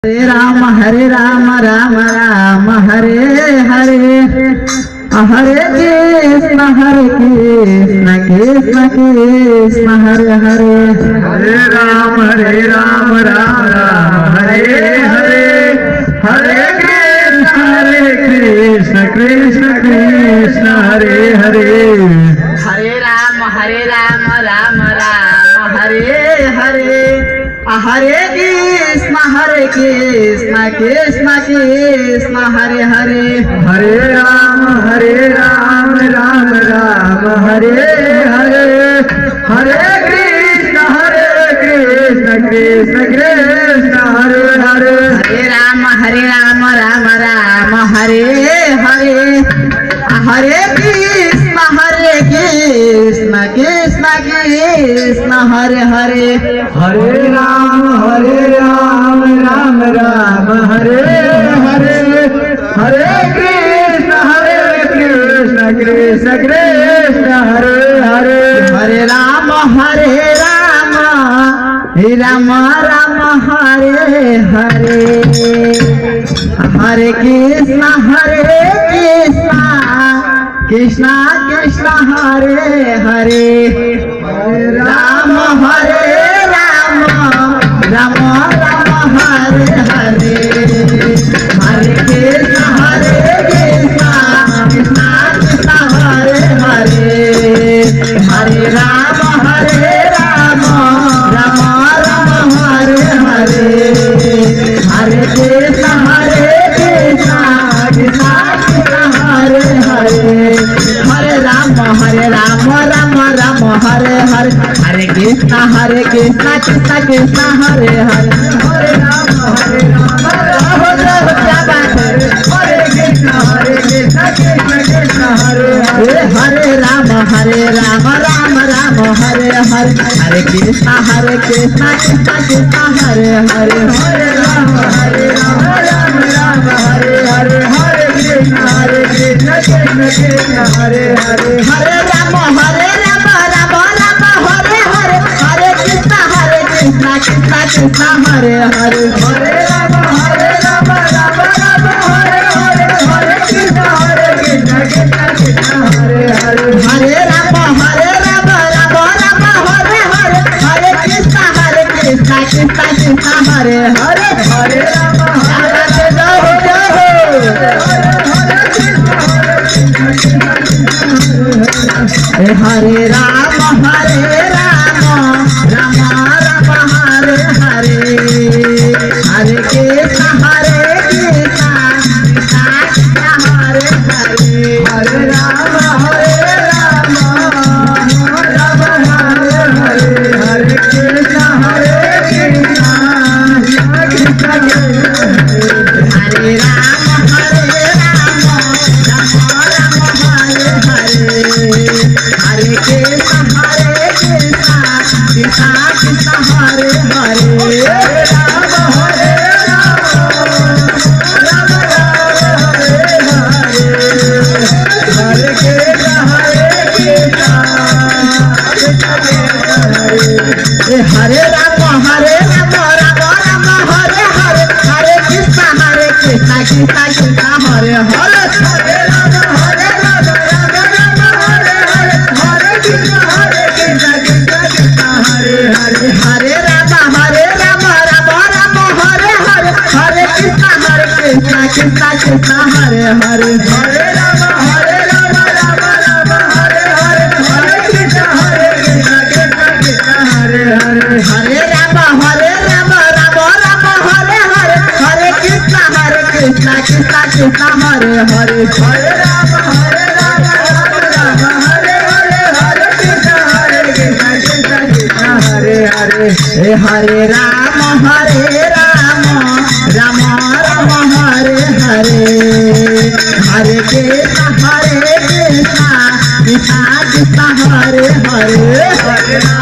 हरे राम राम राम हरे हरे हरे कृष्ण कृष्ण कृष्ण हरे हरे हरे राम राम राम हरे हरे हरे कृष्ण कृष्ण कृष्ण हरे हरे हरे राम राम राम हरे हरे हरे कृष्ण कृष्ण कृष्ण हरे हरे हरे राम राम राम हरे हरे हरे कृष्ण कृष्ण कृष्ण हरे हरे हरे राम राम राम हरे हरे हरे कृष्ण कृष्ण कृष्ण हरे हरे हरे राम राम राम हरे हरे हरे कृष्ण कृष्ण कृष्ण हरे हरे हरे राम राम राम हरे हरे हरे कृष्ण कृष्ण कृष्ण हरे हरे राम राम राम राम हरे हरे हरे कृष्ण कृष्ण कृष्ण हरे हरे हरे राम राम राम हरे हरे हरे कृष्ण कृष्ण कृष्ण हरे हरे हरे राम राम राम हरे हरे हरे कृष्ण कृष्ण कृष्ण हरे हरे हरे राम क्या बात है हरे कृष्ण कृष्ण कृष्ण हरे हरे हरे राम राम राम हरे हरे हरे कृष्ण कृष्ण कृष्ण हरे हरे हरे राम राम हरे हरे हरे कृष्ण कृष्ण कृष्ण हरे हरे हरे राम राम राम हरे हरे हरे कृष्ण कृष्ण कृष्ण हरे हरे हरे राम राम हरे हरे हरे कृष्ण कृष्ण कृष्ण हरे हरे हरे राम राम हरे हरे हरे कृष्ण कृष्ण कृष्ण हरे हरे हरे राम हरे राम राम राम हरे हरे हरे कृष्ण कृष्ण कृष्ण हरे हरे हरे राम राम हरे हरे हरे कृष्ण कृष्ण हरे राम राम हरे हरे हरे कृष्ण कृष्ण कृष्ण हरे हरे हरे राम राम राम हरे हरे हरे कृष्ण कृष्ण कृष्ण हरे हरे हरे राम हरे कृष्ण कृष्ण हरे हरे हरे राम राम हरे हरे हरे कृष्ण कृष्ण कृष्ण हरे हरे हरे राम हरे हरे कृष्ण कृष्ण हरे हरे हरे राम राम हरे हरे हरे कृष्ण कृष्ण कृष्ण हरे हरे हरे राम हरे हरे कृष्ण कृष्ण हरे हरे हरे राम राम राम हरे हरे हरे कृष्ण कृष्ण कृष्ण हरे हरे हरे राम